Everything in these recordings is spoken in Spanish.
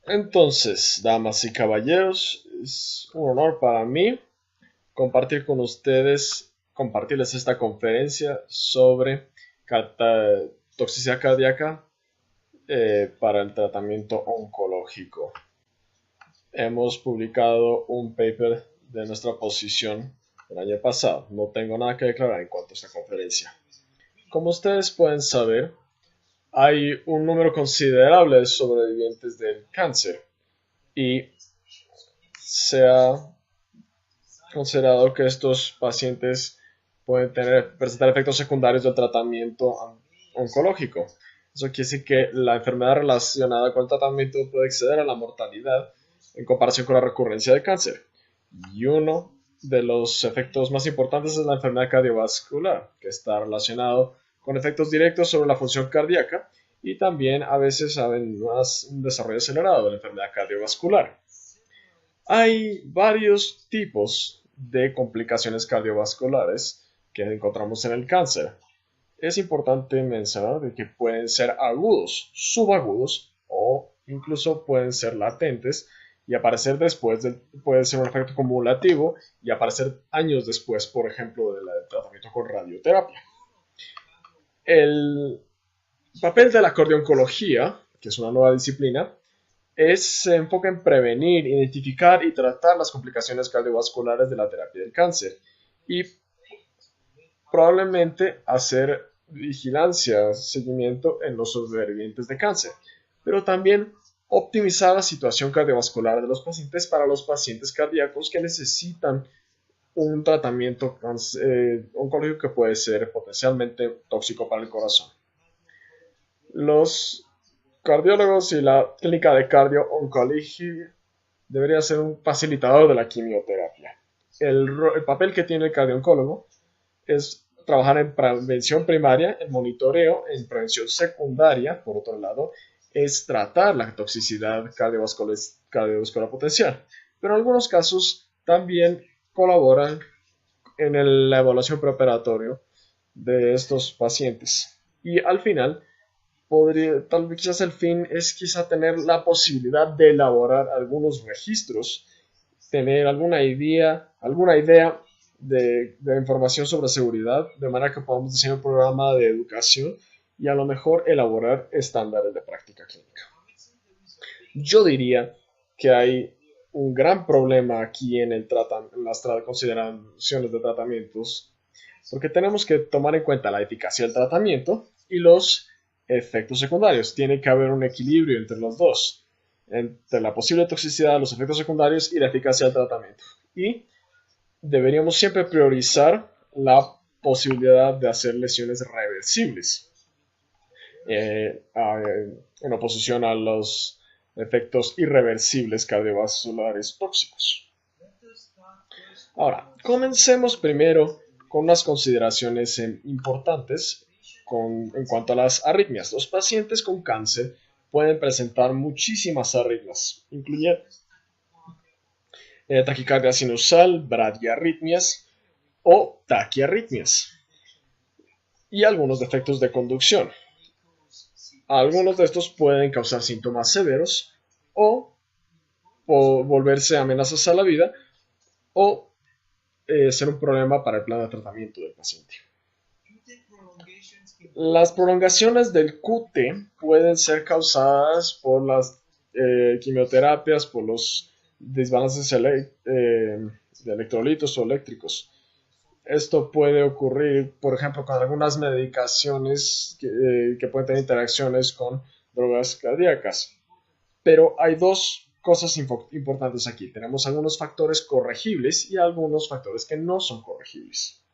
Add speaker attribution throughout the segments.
Speaker 1: Entonces, damas y caballeros, es un honor para mí compartir con ustedes, compartirles esta conferencia sobre toxicidad cardíaca para el tratamiento oncológico. Hemos publicado un paper de nuestra posición el año pasado. No tengo nada que declarar en cuanto a esta conferencia. Como ustedes pueden saber, hay un número considerable de sobrevivientes del cáncer y se ha considerado que estos pacientes pueden presentar efectos secundarios del tratamiento oncológico. Eso quiere decir que la enfermedad relacionada con el tratamiento puede exceder a la mortalidad en comparación con la recurrencia de cáncer. Y uno de los efectos más importantes es la enfermedad cardiovascular, que está relacionado con efectos directos sobre la función cardíaca y también a veces un desarrollo acelerado de la enfermedad cardiovascular. Hay varios tipos de complicaciones cardiovasculares que encontramos en el cáncer. Es importante mencionar de que pueden ser agudos, subagudos o incluso pueden ser latentes y aparecer después, puede ser un efecto cumulativo y aparecer años después, por ejemplo, del tratamiento con radioterapia. El papel de la cardiooncología, que es una nueva disciplina, se enfoca en prevenir, identificar y tratar las complicaciones cardiovasculares de la terapia del cáncer y probablemente hacer vigilancia, seguimiento en los sobrevivientes de cáncer, pero también optimizar la situación cardiovascular de los pacientes para los pacientes cardíacos que necesitan un tratamiento oncológico que puede ser potencialmente tóxico para el corazón. Los cardiólogos y la clínica de cardio-oncología debería ser un facilitador de la quimioterapia. El papel que tiene el cardiooncólogo es trabajar en prevención primaria, en monitoreo, en prevención secundaria, por otro lado, es tratar la toxicidad cardiovascular potencial. Pero en algunos casos también colaboran en la evaluación preoperatoria de estos pacientes. Y al final, tal vez quizás el fin es quizá tener la posibilidad de elaborar algunos registros, tener alguna idea de información sobre seguridad, de manera que podamos diseñar un programa de educación y a lo mejor elaborar estándares de práctica clínica. Yo diría que hay un gran problema aquí en las consideraciones de tratamientos, porque tenemos que tomar en cuenta la eficacia del tratamiento y los efectos secundarios. Tiene que haber un equilibrio entre los dos, entre la posible toxicidad, los efectos secundarios y la eficacia del tratamiento. Y deberíamos siempre priorizar la posibilidad de hacer lesiones reversibles en oposición a los efectos irreversibles cardiovasculares tóxicos. Ahora, comencemos primero con unas consideraciones importantes en cuanto a las arritmias. Los pacientes con cáncer pueden presentar muchísimas arritmias, incluyendo taquicardia sinusal, bradiarritmias o taquiarritmias y algunos defectos de conducción. Algunos de estos pueden causar síntomas severos o volverse amenazas a la vida o ser un problema para el plan de tratamiento del paciente. Las prolongaciones del QT pueden ser causadas por las quimioterapias, por los desbalances de electrolitos o eléctricos. Esto puede ocurrir, por ejemplo, con algunas medicaciones que pueden tener interacciones con drogas cardíacas. Pero hay dos cosas importantes aquí. Tenemos algunos factores corregibles y algunos factores que no son corregibles.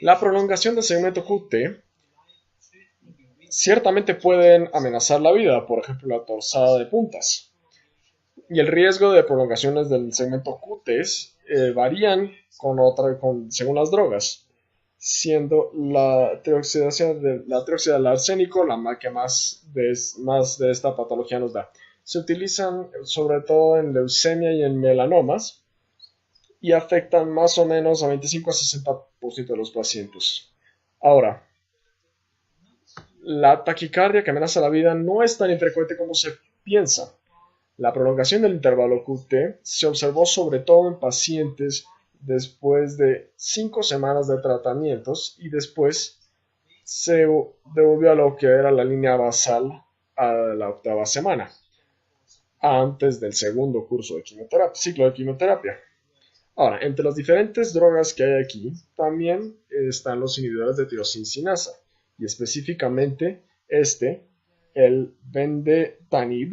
Speaker 1: La prolongación del segmento QT ciertamente pueden amenazar la vida, por ejemplo, la torsada de puntas. Y el riesgo de prolongaciones del segmento QT varían según las drogas, siendo la trioxida del arsénico la que más de esta patología nos da. Se utilizan sobre todo en leucemia y en melanomas y afectan más o menos a 25 a 60% de los pacientes. Ahora, La taquicardia que amenaza la vida no es tan infrecuente como se piensa. La prolongación del intervalo QT se observó sobre todo en pacientes después de 5 semanas de tratamientos y después se devolvió a lo que era la línea basal a la 8ª semana, antes del segundo curso de ciclo de quimioterapia. Ahora, entre las diferentes drogas que hay aquí, también están los inhibidores de tirosincinasa, y específicamente el Bendetanib,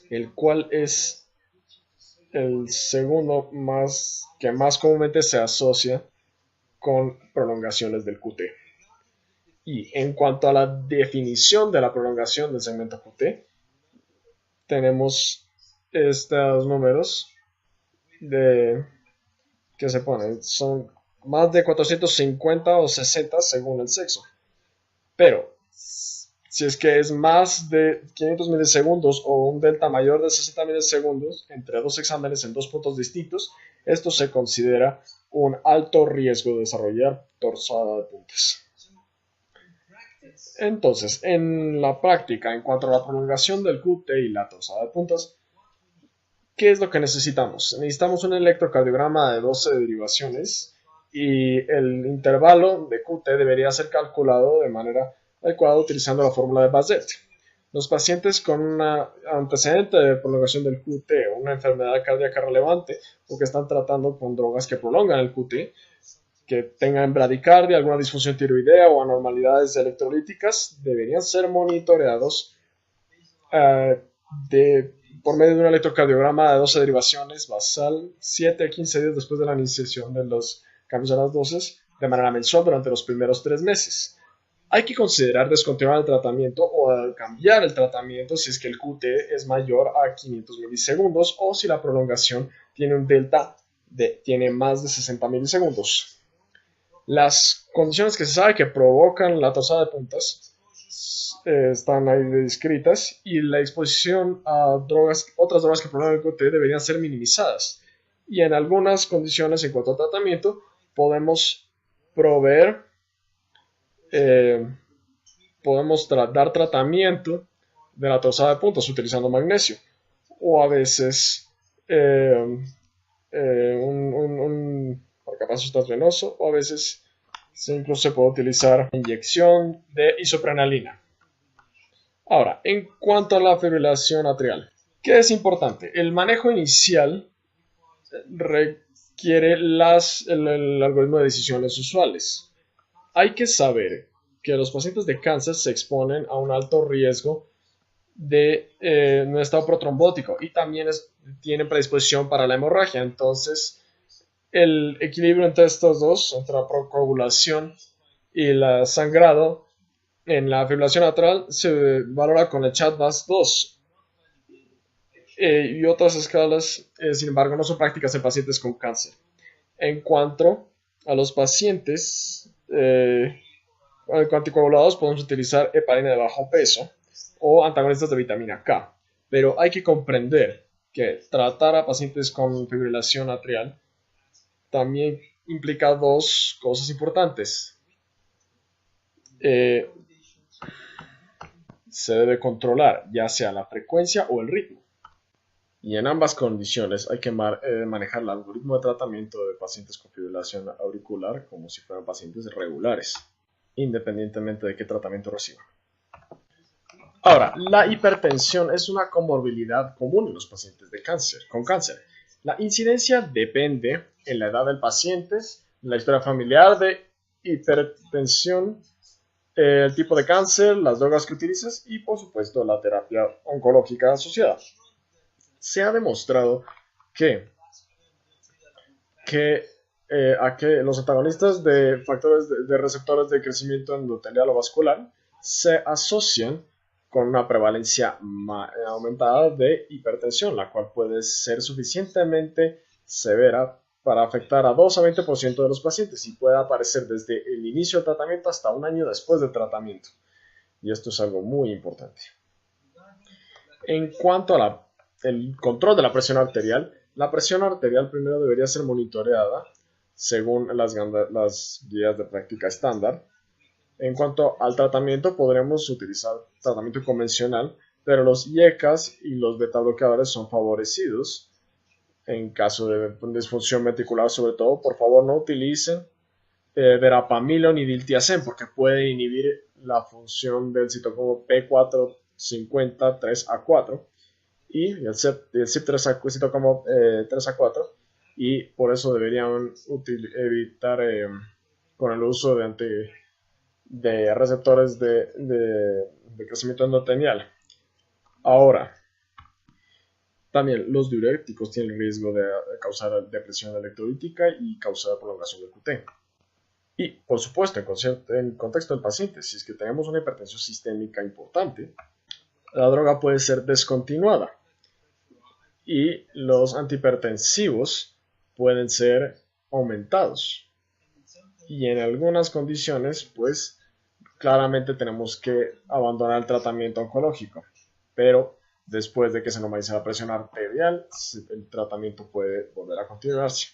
Speaker 1: el cual es el segundo que más comúnmente se asocia con prolongaciones del QT. Y en cuanto a la definición de la prolongación del segmento QT, tenemos estos números que se ponen. Son más de 450 o 60 según el sexo. Pero si es que es más de 500 milisegundos o un delta mayor de 60 milisegundos entre dos exámenes en 2 puntos distintos, esto se considera un alto riesgo de desarrollar torsada de puntas. Entonces, en la práctica, en cuanto a la prolongación del QT y la torsada de puntas, ¿qué es lo que necesitamos? Necesitamos un electrocardiograma de 12 derivaciones y el intervalo de QT debería ser calculado de manera adecuada utilizando la fórmula de Bazet. Los pacientes con un antecedente de prolongación del QT, una enfermedad cardíaca relevante o que están tratando con drogas que prolongan el QT, que tengan bradicardia, alguna disfunción tiroidea o anormalidades electrolíticas, deberían ser monitoreados por medio de un electrocardiograma de 12 derivaciones basal 7 a 15 días después de la iniciación de los cambios de las dosis de manera mensual durante los primeros 3 meses. Hay que considerar descontinuar el tratamiento o cambiar el tratamiento si es que el QT es mayor a 500 milisegundos o si la prolongación tiene un delta tiene más de 60 milisegundos. Las condiciones que se sabe que provocan la torsada de puntas están ahí descritas y la exposición a otras drogas que prolongan el QT deberían ser minimizadas. Y en algunas condiciones en cuanto a tratamiento podemos dar tratamiento de la torsada de puntas utilizando magnesio o a veces un marcapasos venoso o a veces incluso se puede utilizar inyección de isoprenalina. Ahora, en cuanto a la fibrilación atrial, ¿qué es importante? El manejo inicial requiere el algoritmo de decisiones usuales. Hay que saber que los pacientes de cáncer se exponen a un alto riesgo de un estado protrombótico y también tienen predisposición para la hemorragia. Entonces, el equilibrio entre estos dos, entre la procoagulación y el sangrado, en la fibrilación atrial se valora con el CHA2-2 y otras escalas, sin embargo, no son prácticas en pacientes con cáncer. En cuanto a los pacientes anticoagulados, podemos utilizar heparina de bajo peso o antagonistas de vitamina K, pero hay que comprender que tratar a pacientes con fibrilación atrial también implica dos cosas importantes. Se debe controlar ya sea la frecuencia o el ritmo. Y en ambas condiciones hay que manejar el algoritmo de tratamiento de pacientes con fibrilación auricular como si fueran pacientes regulares, independientemente de qué tratamiento reciban. Ahora, la hipertensión es una comorbilidad común en los pacientes con cáncer. La incidencia depende en la edad del paciente, la historia familiar de hipertensión, el tipo de cáncer, las drogas que utilices y, por supuesto, la terapia oncológica asociada. Se ha demostrado que los antagonistas de factores de receptores de crecimiento endotelial o vascular se asocian con una prevalencia aumentada de hipertensión, la cual puede ser suficientemente severa para afectar a 2 a 20% de los pacientes y puede aparecer desde el inicio del tratamiento hasta un año después del tratamiento. Y esto es algo muy importante. En cuanto a el control de la presión arterial primero debería ser monitoreada según las guías de práctica estándar En cuanto al tratamiento, podremos utilizar tratamiento convencional, pero los IECAs y los beta bloqueadores son favorecidos en caso de disfunción ventricular, sobre todo. Por favor, no utilicen verapamilo ni diltiazem porque puede inhibir la función del citocromo P450-3A4 y el CYP3A, citocromo 3A4, y por eso deberían evitar con el uso de receptores de crecimiento endotelial. Ahora, también los diuréticos tienen el riesgo de causar depresión electrolítica y causar prolongación del QT. Y, por supuesto, en contexto del paciente, si es que tenemos una hipertensión sistémica importante, la droga puede ser descontinuada y los antihipertensivos pueden ser aumentados. Y en algunas condiciones, pues, claramente tenemos que abandonar el tratamiento oncológico. Pero después de que se normalice la presión arterial, el tratamiento puede volver a continuarse.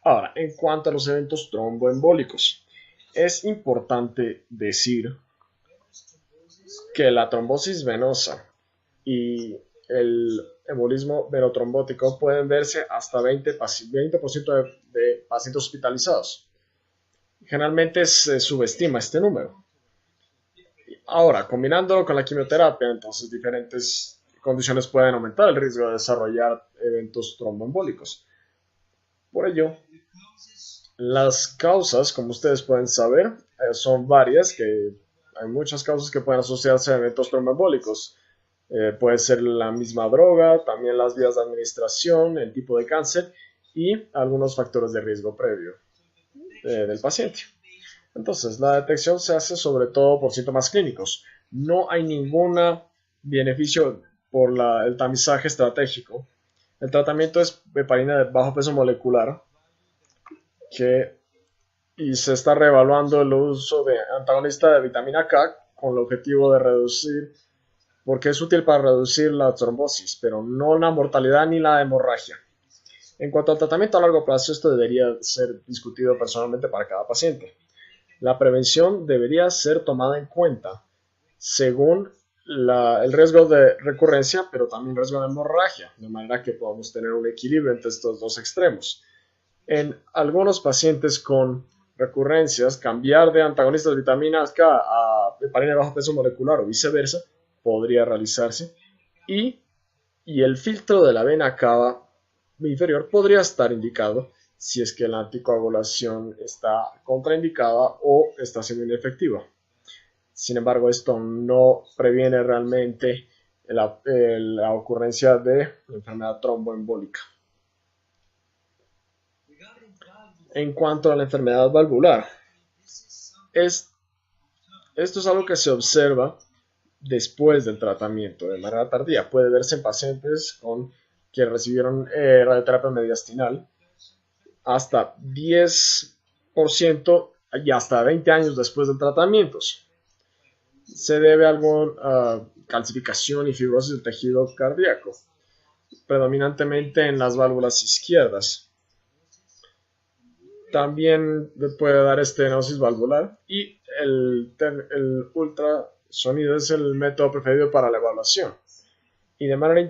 Speaker 1: Ahora, en cuanto a los eventos tromboembólicos, es importante decir que la trombosis venosa y el embolismo venotrombótico pueden verse hasta 20% de pacientes hospitalizados. Generalmente se subestima este número. Ahora, combinándolo con la quimioterapia, entonces diferentes condiciones pueden aumentar el riesgo de desarrollar eventos tromboembólicos. Por ello, las causas, como ustedes pueden saber, son varias, que hay muchas causas que pueden asociarse a eventos tromboembólicos. Puede ser la misma droga, también las vías de administración, el tipo de cáncer y algunos factores de riesgo previo del paciente. Entonces, la detección se hace sobre todo por síntomas clínicos. No hay ningún beneficio por el tamizaje estratégico. El tratamiento es heparina de bajo peso molecular y se está reevaluando el uso de antagonista de vitamina K con el objetivo de reducir, porque es útil para reducir la trombosis, pero no la mortalidad ni la hemorragia. En cuanto al tratamiento a largo plazo, esto debería ser discutido personalmente para cada paciente. La prevención debería ser tomada en cuenta según el riesgo de recurrencia, pero también el riesgo de hemorragia, de manera que podamos tener un equilibrio entre estos dos extremos. En algunos pacientes con recurrencias, cambiar de antagonistas de vitaminas K a heparina de bajo peso molecular o viceversa podría realizarse, y el filtro de la vena cava inferior podría estar indicado si es que la anticoagulación está contraindicada o está siendo inefectiva. Sin embargo, esto no previene realmente la ocurrencia de la enfermedad tromboembólica. En cuanto a la enfermedad valvular, esto es algo que se observa después del tratamiento, de manera tardía. Puede verse en pacientes que recibieron radioterapia mediastinal hasta 10% y hasta 20 años después del tratamiento. Se debe a alguna calcificación y fibrosis del tejido cardíaco, predominantemente en las válvulas izquierdas. También puede dar estenosis valvular, y el ultrasonido es el método preferido para la evaluación. Y de manera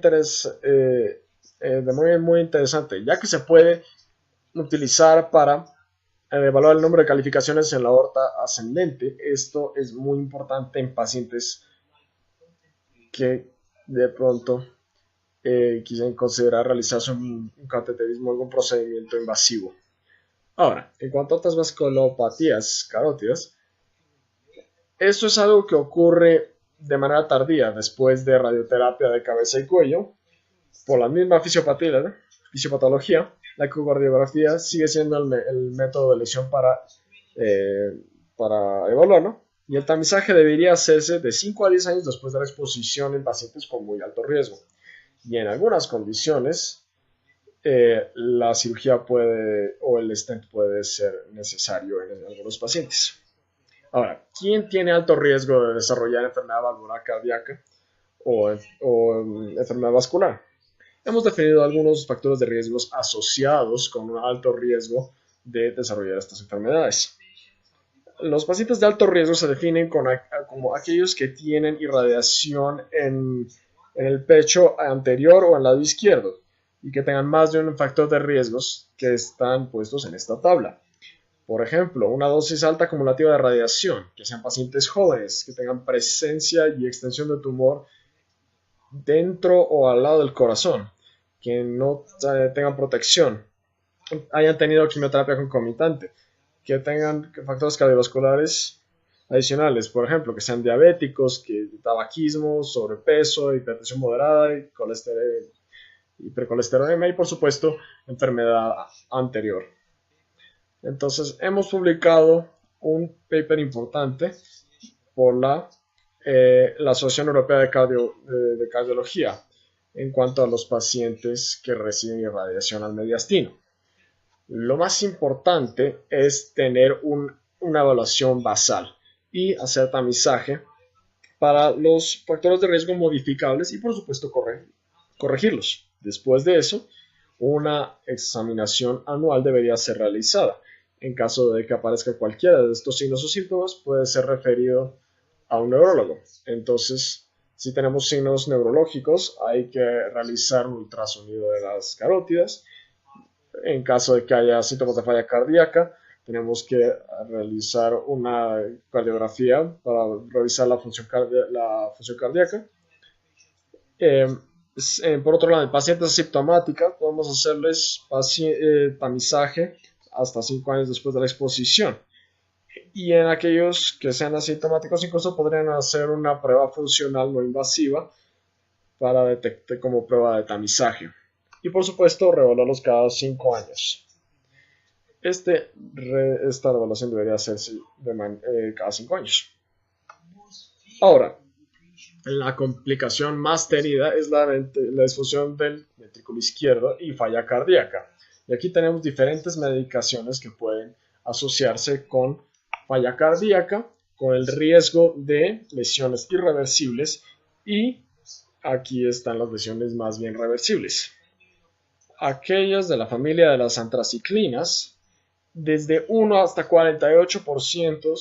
Speaker 1: muy interesante, ya que se puede utilizar para evaluar el número de calificaciones en la aorta ascendente. Esto es muy importante en pacientes que de pronto quisieran considerar realizarse un cateterismo o algún procedimiento invasivo. Ahora, en cuanto a otras vasculopatías carótidas, esto es algo que ocurre de manera tardía después de radioterapia de cabeza y cuello. Por la misma fisiopatología, la ecocardiografía sigue siendo el método de elección para evaluarlo, y el tamizaje debería hacerse de 5 a 10 años después de la exposición en pacientes con muy alto riesgo. Y en algunas condiciones, la cirugía o el stent puede ser necesario en algunos pacientes. Ahora, ¿quién tiene alto riesgo de desarrollar enfermedad valvular cardíaca o enfermedad vascular? Hemos definido algunos factores de riesgos asociados con un alto riesgo de desarrollar estas enfermedades. Los pacientes de alto riesgo se definen como aquellos que tienen irradiación en el pecho anterior o en el lado izquierdo y que tengan más de un factor de riesgos que están puestos en esta tabla. Por ejemplo, una dosis alta acumulativa de radiación, que sean pacientes jóvenes, que tengan presencia y extensión de tumor dentro o al lado del corazón, que no tengan protección, hayan tenido quimioterapia concomitante, que tengan factores cardiovasculares adicionales, por ejemplo, que sean diabéticos, que tabaquismo, sobrepeso, hipertensión moderada, y hipercolesterolemia y por supuesto enfermedad anterior. Entonces hemos publicado un paper importante por la Asociación Europea de Cardiología en cuanto a los pacientes que reciben irradiación al mediastino. Lo más importante es tener una evaluación basal y hacer tamizaje para los factores de riesgo modificables y por supuesto corregirlos. Después de eso, una examinación anual debería ser realizada. En caso de que aparezca cualquiera de estos signos o síntomas, puede ser referido a un neurólogo. Entonces, si tenemos signos neurológicos, hay que realizar un ultrasonido de las carótidas. En caso de que haya síntomas de falla cardíaca, tenemos que realizar una cardiografía para revisar la función cardíaca. Por otro lado, en pacientes asintomáticos podemos hacerles tamizaje hasta 5 años después de la exposición. Y en aquellos que sean asintomáticos, incluso podrían hacer una prueba funcional no invasiva para detectar como prueba de tamizaje. Y por supuesto, reevaluarlos cada 5 años. Esta evaluación debería hacerse cada 5 años. Ahora, la complicación más tenida es la disfunción del ventrículo izquierdo y falla cardíaca. Y aquí tenemos diferentes medicaciones que pueden asociarse con falla cardíaca, con el riesgo de lesiones irreversibles y aquí están las lesiones más bien reversibles. Aquellas de la familia de las antraciclinas, desde 1 hasta 48%,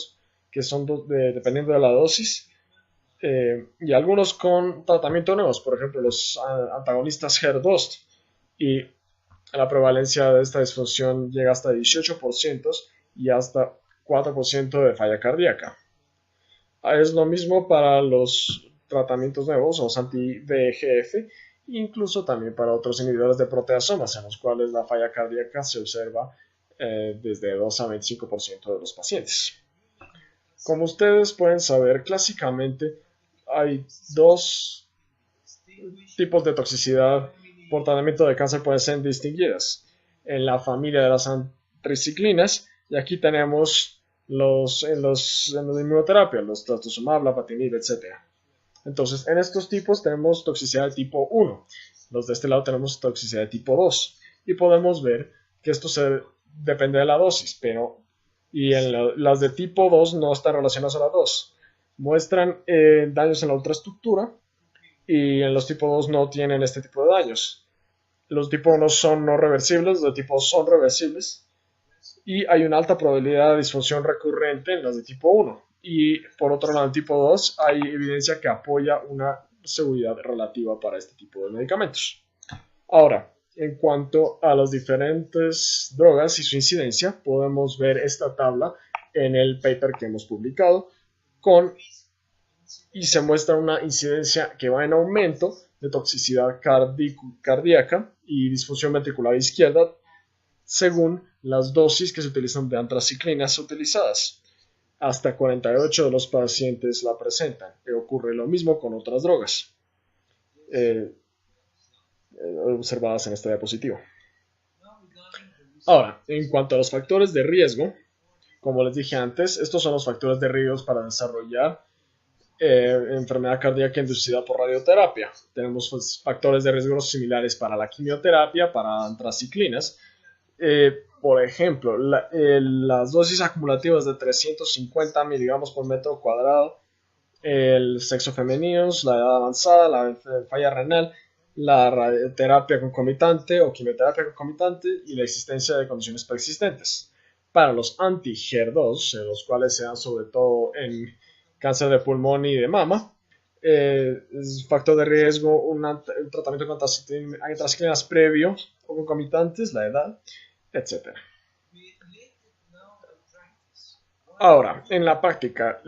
Speaker 1: que son dependiendo de la dosis, y algunos con tratamiento nuevos, por ejemplo los antagonistas HER2, y la prevalencia de esta disfunción llega hasta 18% y hasta 4% de falla cardíaca. Es lo mismo para los tratamientos nuevos, los anti-VEGF, incluso también para otros inhibidores de proteasomas, en los cuales la falla cardíaca se observa desde 2 a 25% de los pacientes. Como ustedes pueden saber, clásicamente hay 2 tipos de toxicidad por tratamiento de cáncer pueden ser distinguidas. En la familia de las antraciclinas, y aquí tenemos en los de inmunoterapia, los trastuzumab, lapatinib, etc. Entonces, en estos tipos tenemos toxicidad de tipo 1. Los de este lado tenemos toxicidad de tipo 2. Y podemos ver que esto depende de la dosis, y en las de tipo 2 no están relacionadas a la 2. Muestran daños en la ultraestructura y en los tipo 2 no tienen este tipo de daños. Los tipo 1 son no reversibles, los de tipo 2 son reversibles y hay una alta probabilidad de disfunción recurrente en las de tipo 1. Y por otro lado, en tipo 2 hay evidencia que apoya una seguridad relativa para este tipo de medicamentos. Ahora, en cuanto a las diferentes drogas y su incidencia, podemos ver esta tabla en el paper que hemos publicado y se muestra una incidencia que va en aumento de toxicidad cardíaca y disfunción ventricular izquierda según las dosis que se utilizan de antraciclinas utilizadas. Hasta 48 de los pacientes la presentan. Ocurre lo mismo con otras drogas observadas en esta diapositiva. Ahora, en cuanto a los factores de riesgo, como les dije antes, estos son los factores de riesgo para desarrollar enfermedad cardíaca inducida por radioterapia. Tenemos factores de riesgo similares para la quimioterapia, para antraciclinas. Por ejemplo, las dosis acumulativas de 350 miligramos por metro cuadrado, el sexo femenino, la edad avanzada, la falla renal, la radioterapia concomitante o quimioterapia concomitante y la existencia de condiciones preexistentes. para los anti-HER2, los cuales se dan sobre todo en cáncer de pulmón y de mama. Es factor de riesgo un tratamiento con angiotensina previo o concomitantes, la edad, etc. Ahora, en la práctica,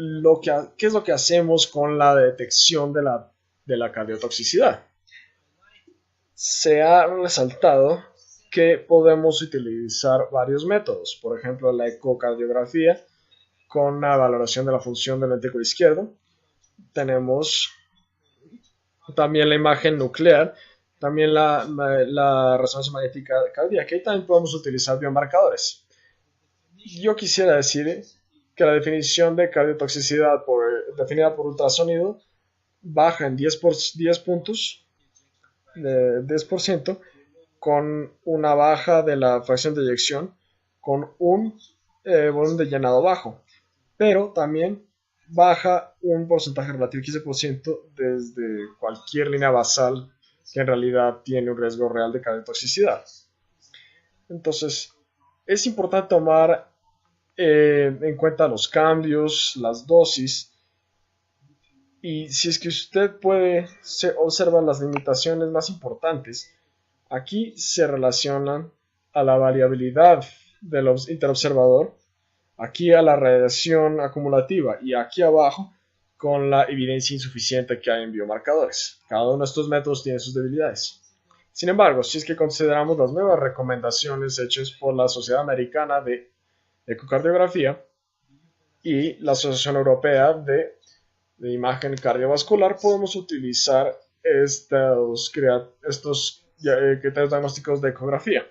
Speaker 1: ¿qué es lo que hacemos con la detección de la cardiotoxicidad? Se ha resaltado que podemos utilizar varios métodos, por ejemplo, la ecocardiografía con la valoración de la función del ventrículo izquierdo. Tenemos también la imagen nuclear, también la resonancia magnética cardíaca y también podemos utilizar biomarcadores. Yo quisiera decir que la definición de cardiotoxicidad definida por ultrasonido baja en 10 puntos, de 10%, con una baja de la fracción de eyección, con un volumen de llenado bajo, pero también baja un porcentaje relativo, 15%, desde cualquier línea basal que en realidad tiene un riesgo real de cardiotoxicidad. Entonces, es importante tomar en cuenta los cambios, las dosis, y si es que usted puede observar las limitaciones más importantes, aquí se relacionan a la variabilidad del interobservador, aquí a la radiación acumulativa y aquí abajo con la evidencia insuficiente que hay en biomarcadores. Cada uno de estos métodos tiene sus debilidades. Sin embargo, si es que consideramos las nuevas recomendaciones hechas por la Sociedad Americana de Ecocardiografía y la Asociación Europea de Imagen Cardiovascular, podemos utilizar estos criterios diagnósticos de ecografía.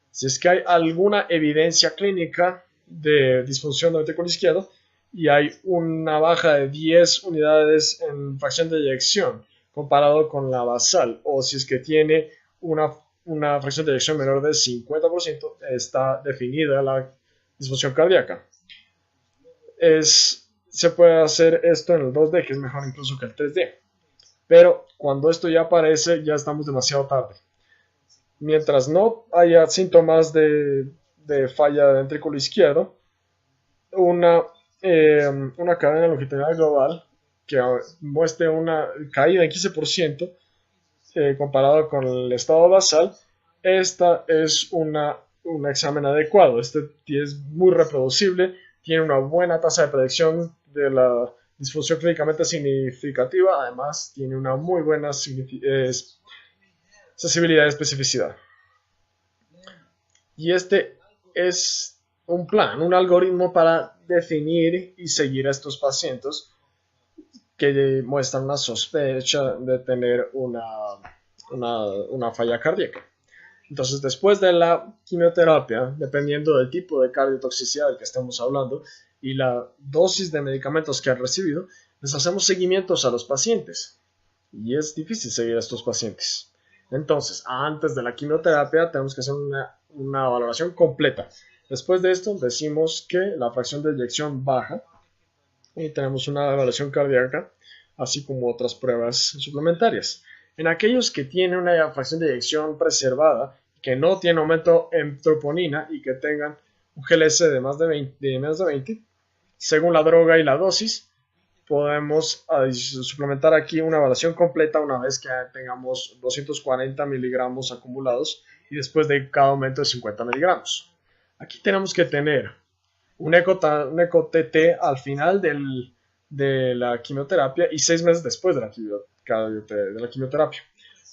Speaker 1: Si es que hay alguna evidencia clínica de disfunción del ventrículo izquierdo y hay una baja de 10 unidades en fracción de eyección comparado con la basal, o si es que tiene una fracción de eyección menor del 50%, está definida la disfunción cardíaca. Se puede hacer esto en el 2D, que es mejor incluso que el 3D. Pero cuando esto ya aparece, ya estamos demasiado tarde. Mientras no haya síntomas de falla del ventrículo izquierdo, una cadena longitudinal global que muestre una caída en 15% comparado con el estado basal, esta es un examen adecuado. Este es muy reproducible, tiene una buena tasa de predicción de la disfunción clínicamente significativa, además tiene una muy buena sensibilidad y especificidad. Y este es un plan, un algoritmo para definir y seguir a estos pacientes que muestran una sospecha de tener una falla cardíaca. Entonces, después de la quimioterapia, dependiendo del tipo de cardiotoxicidad del que estemos hablando y la dosis de medicamentos que han recibido, les hacemos seguimientos a los pacientes. Y es difícil seguir a estos pacientes. Entonces, antes de la quimioterapia, tenemos que hacer una valoración completa. Después de esto, decimos que la fracción de eyección baja y tenemos una evaluación cardíaca, así como otras pruebas suplementarias. En aquellos que tienen una fracción de eyección preservada, que no tienen aumento en troponina y que tengan un GLS de menos de 20, según la droga y la dosis, podemos suplementar aquí una evaluación completa una vez que tengamos 240 miligramos acumulados y después de cada aumento de 50 miligramos. Aquí tenemos que tener un eco-TT al final de la quimioterapia y 6 meses después de la quimioterapia.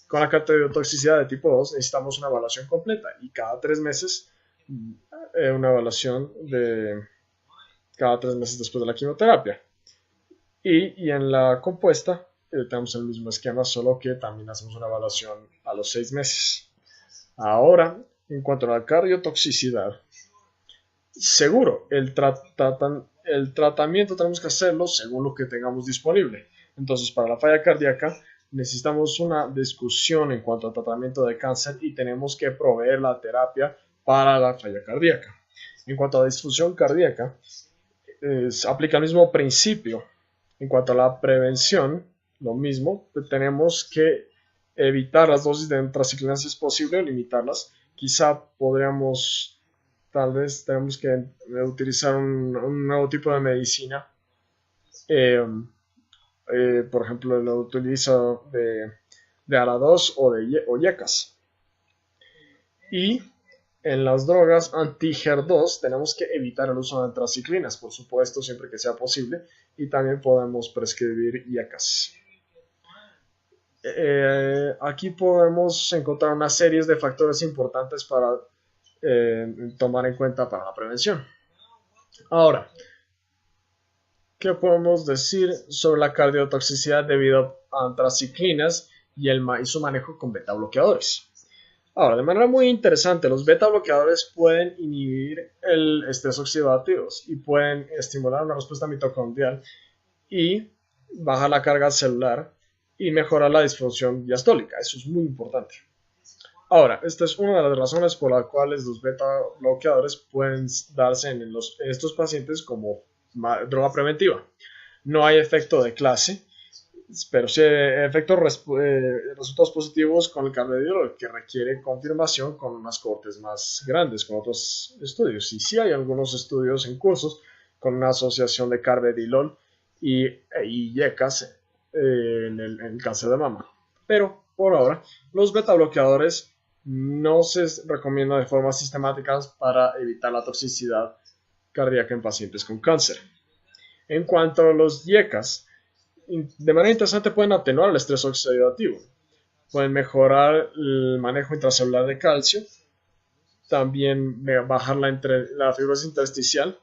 Speaker 1: Con la cardiotoxicidad de tipo 2 necesitamos una evaluación completa y cada 3 meses una evaluación de cada 3 meses después de la quimioterapia. Y en la compuesta tenemos el mismo esquema, solo que también hacemos una evaluación a los 6 meses. Ahora, en cuanto a la cardiotoxicidad, seguro, el tratamiento tenemos que hacerlo según lo que tengamos disponible. Entonces, para la falla cardíaca, necesitamos una discusión en cuanto al tratamiento de cáncer y tenemos que proveer la terapia para la falla cardíaca. En cuanto a la disfunción cardíaca, aplica el mismo principio. En cuanto a la prevención, lo mismo, tenemos que evitar las dosis de antraciclina si es posible, limitarlas. Quizá podríamos tal vez tenemos que utilizar un nuevo tipo de medicina. Eh, por ejemplo, lo utilizo de ALA2 o YECAS. Y en las drogas anti-HER2 tenemos que evitar el uso de antraciclinas, por supuesto, siempre que sea posible, y también podemos prescribir YECAS. Aquí podemos encontrar una serie de factores importantes para tomar en cuenta para la prevención. Ahora, ¿qué podemos decir sobre la cardiotoxicidad debido a antraciclinas y su manejo con beta bloqueadores? Ahora, de manera muy interesante, los beta bloqueadores pueden inhibir el estrés oxidativo y pueden estimular una respuesta mitocondrial y bajar la carga celular y mejorar la disfunción diastólica. Eso es muy importante. Ahora, esta es una de las razones por las cuales los beta bloqueadores pueden darse en estos pacientes como droga preventiva. No hay efecto de clase, pero sí resultados positivos con el cardiodiol, que requiere confirmación con unas cohortes más grandes, con otros estudios. Y sí hay algunos estudios en cursos con una asociación de carvedilol y YECAS en el cáncer de mama. Pero por ahora, los beta bloqueadores no se recomiendan de forma sistemática para evitar la toxicidad cardíaca en pacientes con cáncer. En cuanto a los YECAS, de manera interesante pueden atenuar el estrés oxidativo, pueden mejorar el manejo intracelular de calcio, también bajar la fibrosis intersticial,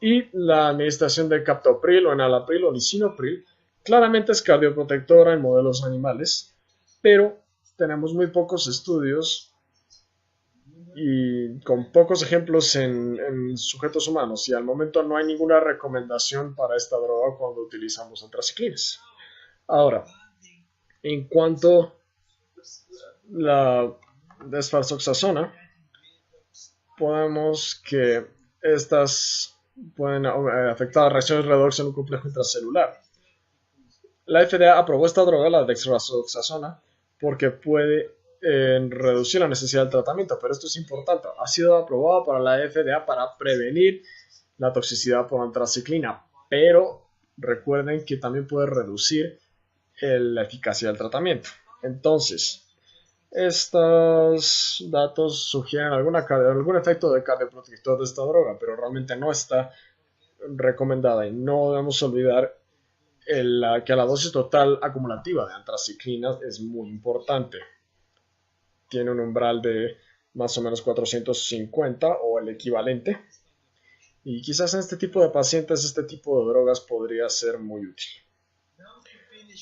Speaker 1: y la administración de captopril o enalapril o lisinopril claramente es cardioprotectora en modelos animales, pero tenemos muy pocos estudios y con pocos ejemplos en sujetos humanos, y al momento no hay ninguna recomendación para esta droga cuando utilizamos antraciclinas. Ahora, en cuanto a la desfarsoxazona, podemos que estas pueden afectar reacciones redox en un complejo intracelular. La FDA aprobó esta droga, la dexrazoxazona, porque puede reducir la necesidad del tratamiento, pero esto es importante. Ha sido aprobada para la FDA para prevenir la toxicidad por antraciclina, pero recuerden que también puede reducir la eficacia del tratamiento. Entonces, estos datos sugieren algún efecto de cardioprotector de esta droga, pero realmente no está recomendada, y no debemos olvidar que la dosis total acumulativa de antraciclina es muy importante. Tiene un umbral de más o menos 450 o el equivalente, y quizás en este tipo de pacientes este tipo de drogas podría ser muy útil.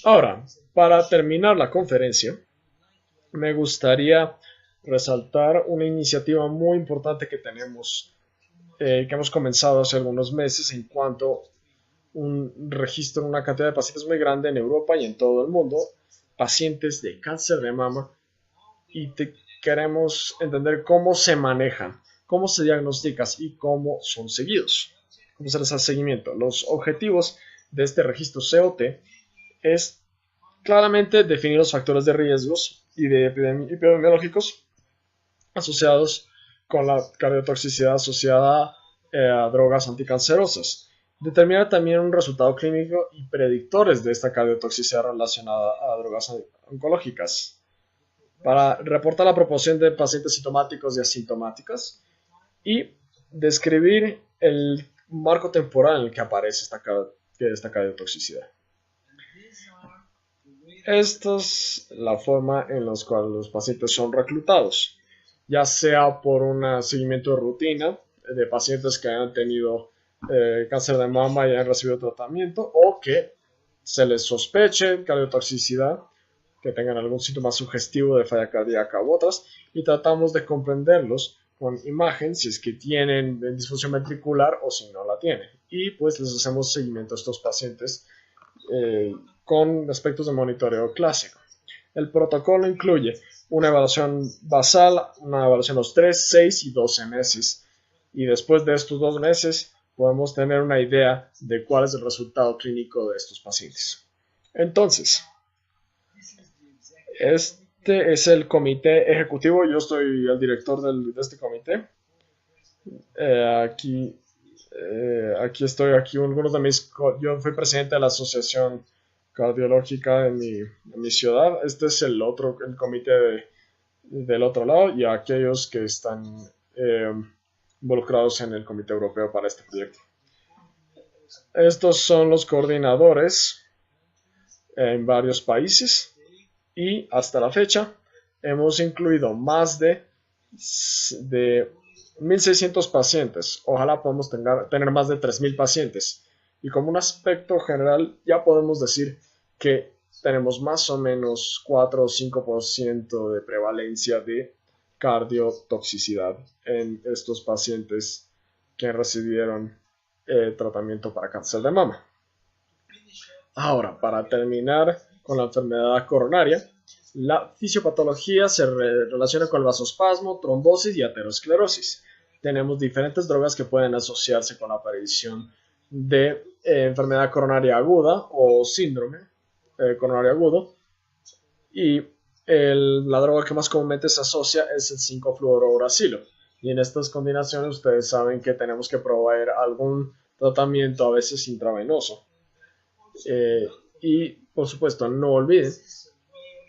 Speaker 1: Ahora, para terminar la conferencia, me gustaría resaltar una iniciativa muy importante que tenemos, que hemos comenzado hace algunos meses en cuanto a un registro de una cantidad de pacientes muy grande en Europa y en todo el mundo, pacientes de cáncer de mama, y queremos entender cómo se manejan, cómo se diagnostican y cómo son seguidos, cómo se les hace seguimiento. Los objetivos de este registro COT es claramente definir los factores de riesgos y de epidemiológicos asociados con la cardiotoxicidad asociada a drogas anticancerosas. Determinar también un resultado clínico y predictores de esta cardiotoxicidad relacionada a drogas oncológicas. Para reportar la proporción de pacientes sintomáticos y asintomáticos y describir el marco temporal en el que aparece esta cardiotoxicidad. Esta es la forma en la cual los pacientes son reclutados, ya sea por un seguimiento de rutina de pacientes que hayan tenido cáncer de mama y hayan recibido tratamiento, o que se les sospeche cardiotoxicidad, que tengan algún síntoma sugestivo de falla cardíaca u otras, y tratamos de comprenderlos con imagen si es que tienen disfunción ventricular o si no la tienen, y pues les hacemos seguimiento a estos pacientes con aspectos de monitoreo clásico. El protocolo incluye una evaluación basal, una evaluación a los 3, 6 y 12 meses, y después de estos 2 meses podemos tener una idea de cuál es el resultado clínico de estos pacientes. Entonces, este es el comité ejecutivo, yo soy el director de este comité. Aquí estoy, algunos de yo fui presidente de la asociación cardiológica en mi ciudad. Este es el comité del otro lado y aquellos que están eh, involucrados en el comité europeo para este proyecto. Estos son los coordinadores en varios países y hasta la fecha hemos incluido más de 1.600 pacientes. Ojalá podamos tener más de 3.000 pacientes. Y como un aspecto general, ya podemos decir que tenemos más o menos 4 o 5% de prevalencia de cardiotoxicidad en estos pacientes que recibieron tratamiento para cáncer de mama. Ahora, para terminar con la enfermedad coronaria, la fisiopatología se relaciona con el vasospasmo, trombosis y aterosclerosis. Tenemos diferentes drogas que pueden asociarse con la aparición de enfermedad coronaria aguda o síndrome coronario agudo. Y la droga que más comúnmente se asocia es el 5-fluorouracilo. Y en estas combinaciones ustedes saben que tenemos que proveer algún tratamiento a veces intravenoso. Y por supuesto, no olviden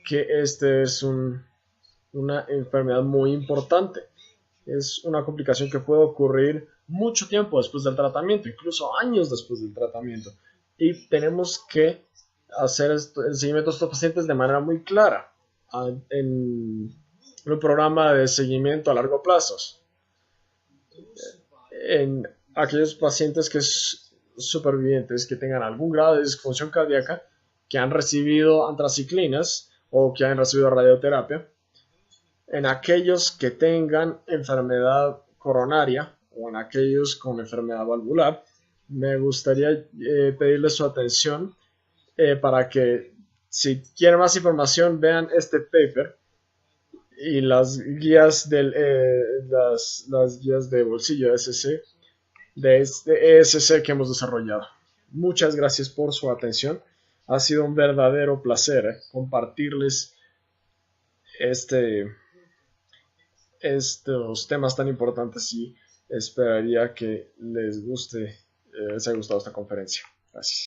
Speaker 1: que este es una enfermedad muy importante. Es una complicación que puede ocurrir mucho tiempo después del tratamiento, incluso años después del tratamiento. Y tenemos que hacer el seguimiento de estos pacientes de manera muy clara en un programa de seguimiento a largo plazo. En aquellos pacientes supervivientes que tengan algún grado de disfunción cardíaca, que han recibido antraciclinas o que han recibido radioterapia, en aquellos que tengan enfermedad coronaria o en aquellos con enfermedad valvular, me gustaría pedirles su atención para que si quieren más información vean este paper y las guías las guías de bolsillo de este ESC que hemos desarrollado. Muchas gracias por su atención. Ha sido un verdadero placer compartirles estos temas tan importantes y esperaría que les haya gustado esta conferencia. Gracias.